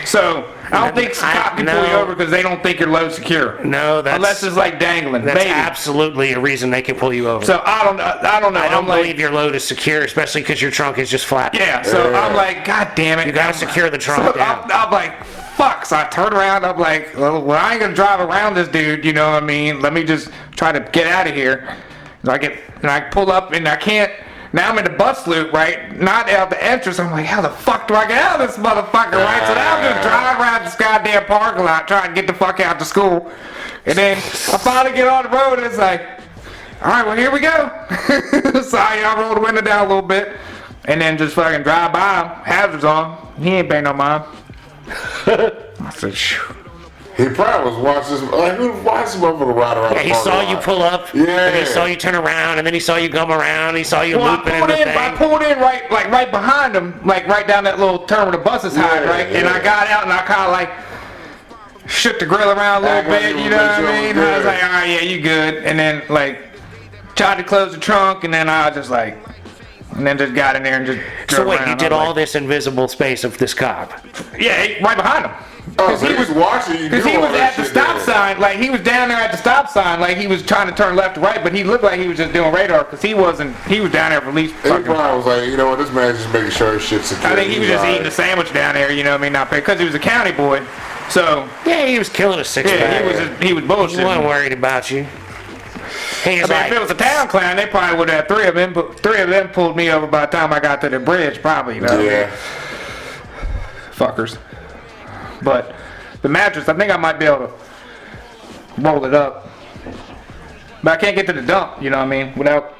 So I don't think cop can pull you over because they don't think you're low secure. No, that's Unless it's like dangling, that's maybe. absolutely a reason they can pull you over. So I don't know. I don't I'm like, believe your load is secure, especially because your trunk is just flat. yeah. So I'm like, God damn it! You gotta secure the trunk So down. I'm like, fuck. So I turn around. I'm like, well, I ain't gonna drive around this dude. You know what I mean? Let me just try to get out of here. So I pull up and I can't. Now I'm in the bus loop, right? Not out the entrance. I'm like, how the fuck do I get out of this motherfucker, right? So now I'm just driving around this goddamn parking lot trying to get the fuck out to school. And then I finally get on the road and it's like, all right, well, here we go. So I roll the window down a little bit and then just fucking drive by him, hazards on. He ain't paying no mind. I said, shoo. He probably was watching this. Like, who watched this motherfucker ride around? Yeah, he saw you pull up, and he saw you turn around, and then he saw you come around, and he saw you looping in the thing. I pulled in right behind him, like right down that little turn where the buses hide, right? And I got out and I kind of like shook the grill around a little bit, you know what I mean? I was like, all right, yeah, you good. And then like tried to close the trunk, and then I was just like, and then just got in there and just So drove wait, around. you did I was all this invisible space of this cop? Yeah, right behind him. Oh, so he was watching you. Because he was at the stop sign, like he was down there at the stop sign, like he was trying to turn left or right, but he looked like he was just doing radar because he was down there for at least He fucking. probably was like, you know what, this man's just making sure his shit's secure. I think he was just eating a sandwich down there, you know what I mean, not because he was a county boy. So Yeah, he was killing a six-pack. yeah, he was He bullshitting. wasn't worried about you. He's I mean, if it was a town clown, they probably would have had three of them. But three of them pulled me over by the time I got to the bridge, probably. You know? Yeah. Fuckers. But the mattress, I think I might be able to roll it up. But I can't get to the dump, you know what I mean, without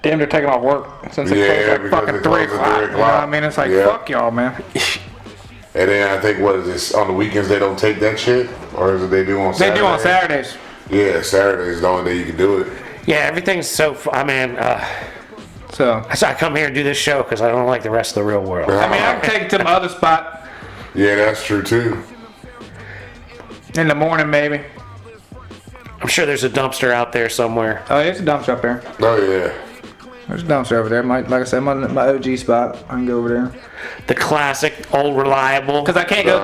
damn, they're taking off work since it Yeah, closed like because fucking it 3 closed at 3 o'clock. You know what I mean? It's like, Yeah. fuck y'all, man. And then I think, what is this, on the weekends they don't take that shit? Or is it they do on They Saturdays? do on Saturdays. Yeah, Saturday's the only day you can do it. Yeah, everything's so. So, I come here and do this show because I don't like the rest of the real world. I mean, I can take it to my other spot Yeah, that's true too. in the morning, maybe. I'm sure there's a dumpster out there somewhere. Oh, there's a dumpster up there. Oh yeah. There's a dumpster over there. Like I said, my OG spot. I can go over there. The classic, old, reliable. Cause I can't go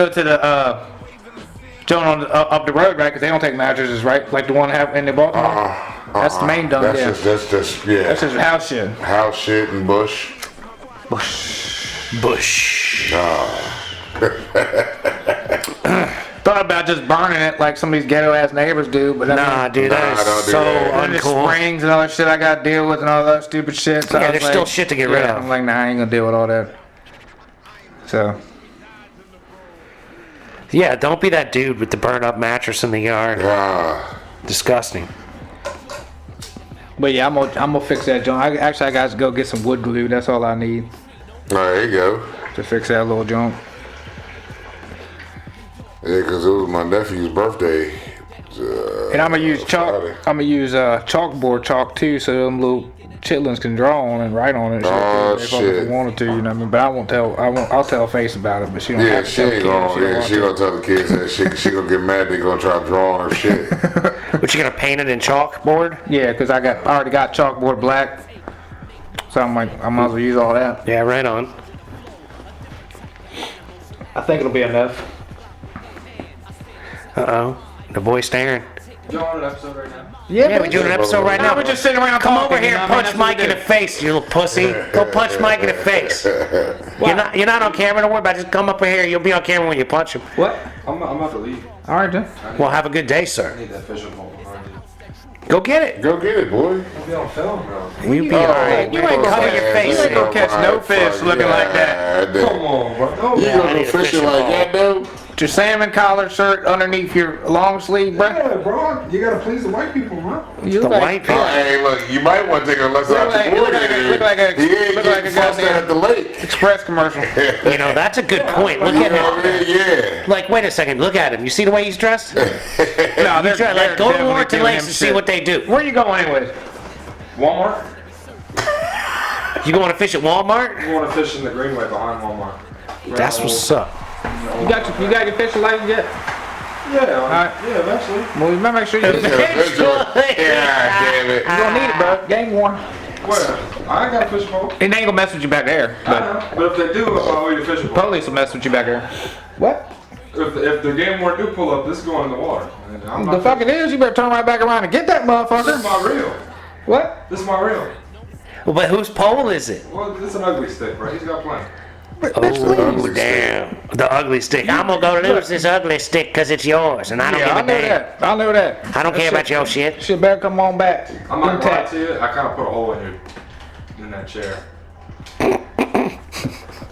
to the joint on up the road, right? Because they don't take mattresses, right? Like the one have in the Baltimore. That's the main dump. That's Yeah. just yeah. That's just house shit. House shit and bush. Bush. Thought about just burning it like some of these ghetto ass neighbors do, but Nah, dude, that Nah, don't is do so that. and the uncool. springs and all that shit I got to deal with and all that stupid shit. So Yeah, I was there's like, still shit to get rid of. I'm like, nah, I ain't gonna deal with all that. So Yeah, don't be that dude with the burned up mattress in the yard. Disgusting. but yeah, I'm gonna fix that joint. I got to go get some wood glue. That's all I need There you go. to fix that little joint. Yeah, because it was my nephew's birthday. And I'm gonna use chalk. Friday. I'm gonna use chalkboard chalk too, so them little chitlins can draw on and write on it. And shit, Oh, if shit. I wanted to, you know what I mean. But I won't tell. I'll tell Face about it, but she don't Yeah, have to she tell the ain't kids. gonna. She don't Yeah, want she to. gonna tell the kids that she gonna get mad. They gonna try to draw on her shit. But you gonna paint it in chalkboard? Yeah, because I already got chalkboard black, so I'm like, I might as well use all that. Yeah, right on. I think it'll be enough. Uh-oh. The boy's staring. Yeah, Yeah, we're doing an episode right now. We're just sitting around. Come talking, over here you know and what I mean? punch That's what Mike we in do. the face, you little pussy. Go punch Mike in the face. You're not on camera, don't worry about it. Just come up here. You'll be on camera when you punch him. What? I'm about to leave. All right, then. Well, have a good day, sir. I need that fishing pole behind you. Go get it. Go get it, boy. I'll be on film, bro. You be alright. you ain't Cover gonna- your face. you ain't gonna catch no fish looking like that. Come on, bro. No, You I gonna need go a fishing fishing like pole. that, though? Your salmon collar shirt underneath your long sleeve, bro. yeah, bro. You gotta please the white people, man. You The like, white people. Oh, hey, look, you might want to take a lesson out like- the boy. look like a- look like a- He ain't look like getting a fussed goddamn- at the lake. Express commercial. You know, that's a good point. Look You at know him. what I mean? Yeah. Like, wait a second. Look at him. You see the way he's dressed? No, they're, Like, go to Warrington Lakes and see what they do. Where you going anyways? Walmart? You going to fish at Walmart? I'm going to fish in the greenway behind Walmart. That's what's up. You got your fishing license yet? Yeah, Alright. yeah, eventually. Well, you better make sure you God damn it. don't need it, bro. Game warm. Where? I ain't got a fishing pole. And they ain't gonna mess with you back there. I know. But if they do, I'll owe you the fishing pole. Police will mess with you back there. What? If the game warden do pull up, this is going in the water. And I'm not The fuck it is? You better turn right back around and get that This is motherfucker. my reel. What? This is my reel. Well, but whose pole is it? Well, it's an ugly stick, bro. He's got plenty. Oh, damn. The ugly stick. I'm going to go lose this ugly stick because it's yours, and I don't Yeah, I give a know damn. that. I know that. I don't care about your shit. Shit better come on back. I'm not gonna lie Intact. to you. I kind of put a hole in that chair.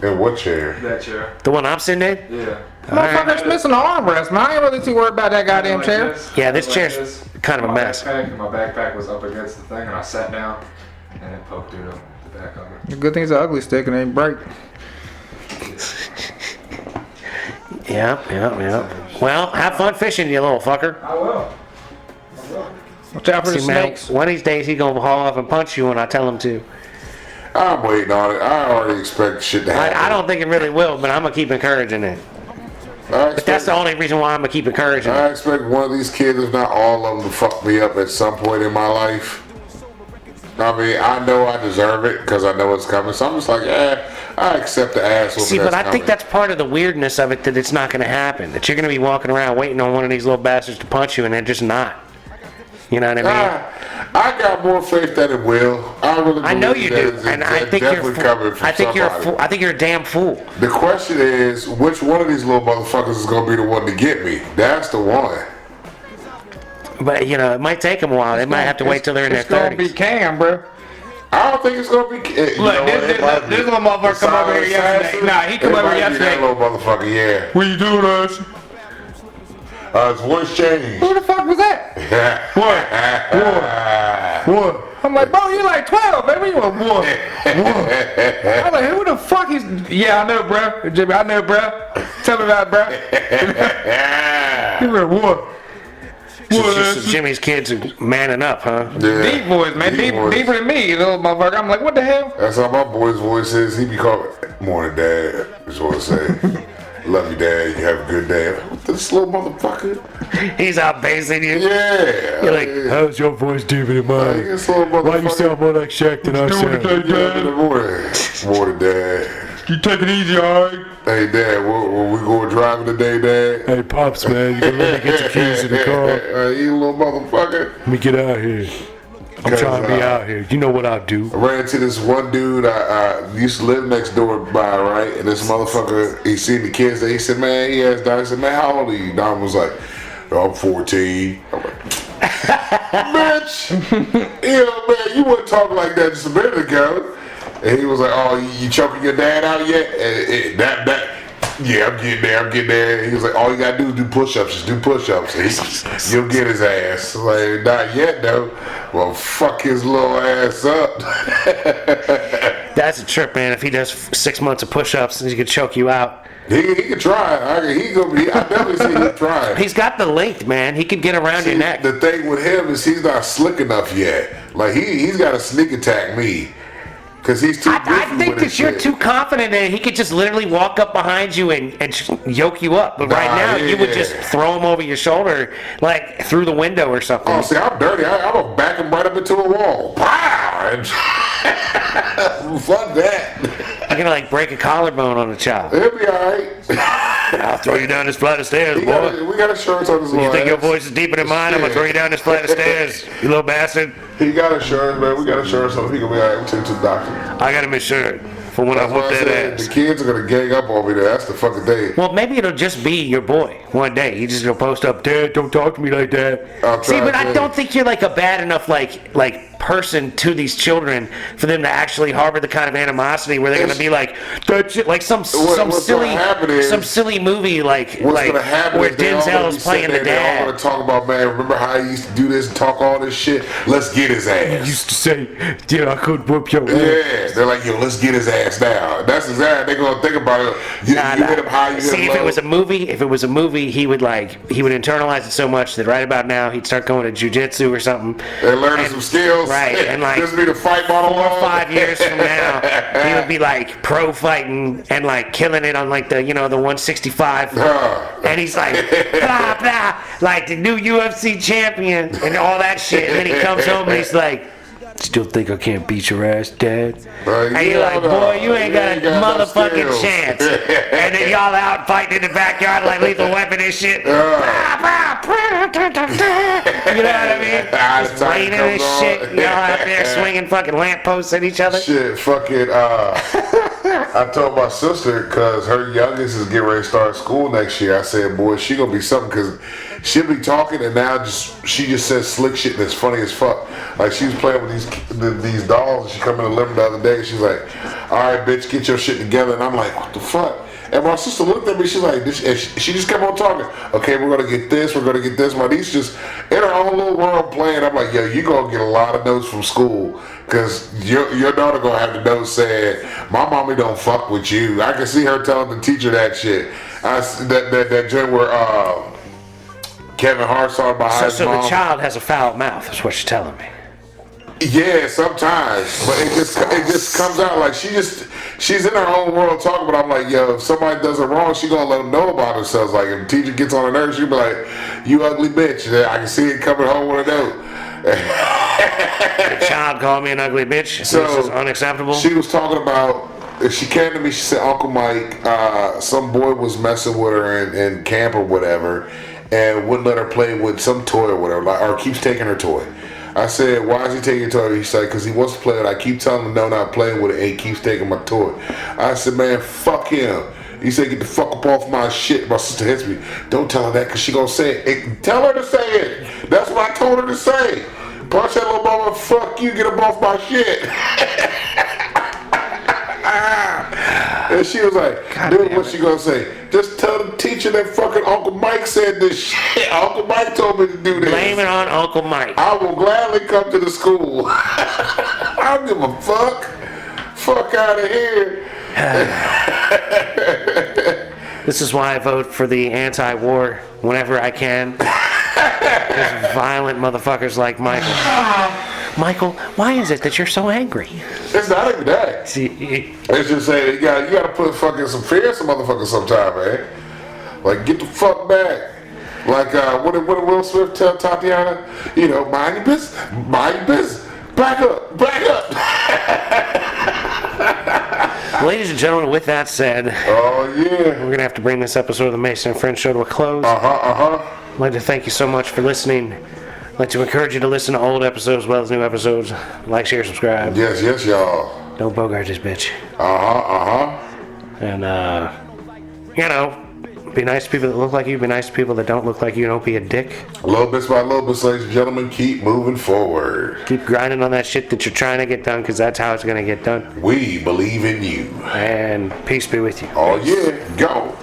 In what chair? That chair. The one I'm sitting in? Yeah. Motherfucker's missing the armrest, man. I ain't really too worried about that goddamn Like chair. this. Yeah, this Like chair's this. kind of a My mess. My backpack was up against the thing, and I sat down, and it poked through the back of it. The good thing it's an ugly stick and it ain't break. Yeah. Well, have fun fishing, you little fucker. I will. Watch out for the See, man, snakes. one of these days he gonna haul off and punch you when I tell him to. I'm waiting on it. I already expect shit to happen. I don't think it really will, but I'm gonna keep encouraging it. But that's the only reason why I'm gonna keep encouraging I it. expect one of these kids, if not all of them, to fuck me up at some point in my life. I mean, I know I deserve it because I know it's coming. So I'm just like, I accept the ass whooping See, but that's I think coming. that's part of the weirdness of it, that it's not gonna happen. That you're gonna be walking around waiting on one of these little bastards to punch you, and they're just not. You know what I mean? I got more faith that it will. I really I know believe you that do, it's and I think definitely coming you're. from I think you're a somebody. fool. I think you're a damn fool. The question is, which one of these little motherfuckers is gonna be the one to get me? That's the one. But you know, it might take them a while. They might have to wait till they're in their It's gonna be 30s. Cam, bro. I don't think it's gonna be. Look, this little motherfucker come over here yesterday. Nah, he come over yesterday. That little motherfucker, yeah. What you doing, us? His voice changed. Who the fuck was that? What? I'm like, bro, you like 12, baby. You like, what? I'm like, who the fuck is? Yeah, I know, bro. Jimmy, I know, bro. Tell me about it, bro. You like, what? So Jimmy's kids are manning up, huh? Yeah. Deep voice, man. Voice. Deeper than me, you know, motherfucker. I'm like, what the hell? That's how my boy's voice is. He be calling, morning, Dad. Just want to say, love you, Dad. You have a good day. What this little motherfucker? He's out basing you. Yeah. You're like, how's your voice deeper than mine? This little motherfucker. Why you sound more like Shaq than I sound? Morning, Dad. You take it easy, alright? Hey, Dad, when we going driving today, Dad? Hey, Pops, man, you can let me get the keys to the car. You little motherfucker. Let me get out here. I'm trying to be out here. You know what I'll do. I ran into this one dude I used to live next door by, right? And this motherfucker, he seen the kids there. He said, man, he asked Don, he said, man, how old are you? Don was like, oh, I'm 14. I'm like, bitch, man, you wouldn't talk like that just a minute ago. And he was like, oh, you choking your dad out yet? And yeah, I'm getting there. He was like, all you gotta do is do push-ups, just do push-ups. You'll get his ass. Like, not yet though. Well, fuck his little ass up. That's a trip, man. If he does 6 months of push-ups, he could choke you out. He can try. I definitely see him try. He's got the length, man. He could get around your neck. The thing with him is he's not slick enough yet. Like, he's got to sneak attack me. Because he's too I think that you're too confident that he could just literally walk up behind you and yoke you up. But right now, you would just throw him over your shoulder, like through the window or something. Oh, see, I'm dirty. I'm going to back him right up into a wall. Pow! Fuck that. You're going to like break a collarbone on a child. He'll be alright. I'll throw you down this flight of stairs, boy. We got insurance on this little You think ass. your voice is deeper than mine? I'm going to throw you down this flight of stairs, you little bastard. He got insurance, man. We got insurance on him. He going to be alright. We'll take him to the doctor. I got him insured for when I whoop that ass. The kids are going to gang up on me there. That's the fucking thing. Well, maybe it'll just be your boy one day. You just go post up, Dad, don't talk to me like that. See, but I don't think you're like a bad enough like person to these children for them to actually harbor the kind of animosity where they're gonna be like that shit, like some silly movie like where Denzel is playing the dad. They're all gonna talk about, man, remember how he used to do this and talk all this shit? Let's get his ass. He used to say, yeah, I could whoop your ass. Yeah, they're like, yo, let's get his ass down. That's exactly, they're gonna think about it. You hit him high, you hit him low. If it was a movie, he would internalize it so much that right about now he'd start going to jujitsu or something and learning some skills. Right, and like this be the fight model 4 or 5 years from now, he would be like pro fighting and like killing it on like the 165, and he's like blah blah, like the new UFC champion and all that shit. And then he comes home and he's like, still think I can't beat your ass, Dad? And you're like, boy, you ain't got a motherfucking chance. And then y'all out fighting in the backyard like Lethal Weapon and shit. You know what I mean? It's raining and shit. Y'all out there swinging fucking lampposts at each other. Shit, fucking, I told my sister, because her youngest is getting ready to start school next year. I said, boy, she gonna be something, because she'll be talking and now she just says slick shit and it's funny as fuck. Like, she was playing with these dolls and she come in the living the other day and she's like, alright, bitch, get your shit together. And I'm like, what the fuck? And my sister looked at me, she's like, she just kept on talking. Okay, we're gonna get this, we're gonna get this. My niece just in her own little world playing. I'm like, yo, you gonna get a lot of notes from school, cause your daughter gonna have the notes saying, my mommy don't fuck with you. I can see her telling the teacher that shit. That joint where Kevin Hart saw behind his mom. So the child has a foul mouth, is what you're telling me. Yeah, sometimes, but it just comes out like she's in her own world talking. But I'm like, yo, if somebody does it wrong, she gonna let them know about themselves. Like, if the teacher gets on her nerves, she'll be like, you ugly bitch. I can see it coming home with a note. The child called me an ugly bitch. So this is unacceptable. She was talking about. She came to me. She said, Uncle Mike, some boy was messing with her in camp or whatever, and wouldn't let her play with some toy or whatever, or keeps taking her toy. I said, why is he taking your toy? He said, because he wants to play it. I keep telling him no, not playing with it, and he keeps taking my toy. I said, man, fuck him. He said, get the fuck up off my shit. My sister hits me. Don't tell her that, because she gonna say it. Tell her to say it. That's what I told her to say. Punch that little mama, fuck you, get up off my shit. And she was like, dude, what's she gonna say? Just tell the teacher teacher that fucking Uncle Mike said this shit. Uncle Mike told me to do this. Blame it on Uncle Mike. I will gladly come to the school. I don't give a fuck. Fuck out of here. This is why I vote for the anti-war whenever I can. There's violent motherfuckers like Michael. Michael, why is it that you're so angry? It's not even that. It's just saying you gotta put fucking some fear in some motherfuckers sometime, man. Like, get the fuck back. Like, what did Will Smith tell Tatiana? You know, mind your business. Mind your business. Back up. Back up. Ladies and gentlemen, with that said, oh yeah, we're gonna have to bring this episode of the Mason and Friends show to a close. I'd like to thank you so much for listening. I'd like to encourage you to listen to old episodes as well as new episodes. Like, share, subscribe. Yes, y'all. Don't bogart this bitch. And you know, be nice to people that look like you. Be nice to people that don't look like you. Don't be a dick. A little bit by little bit, ladies and gentlemen. Keep moving forward. Keep grinding on that shit that you're trying to get done, because that's how it's gonna get done. We believe in you. And peace be with you. Oh yeah, go.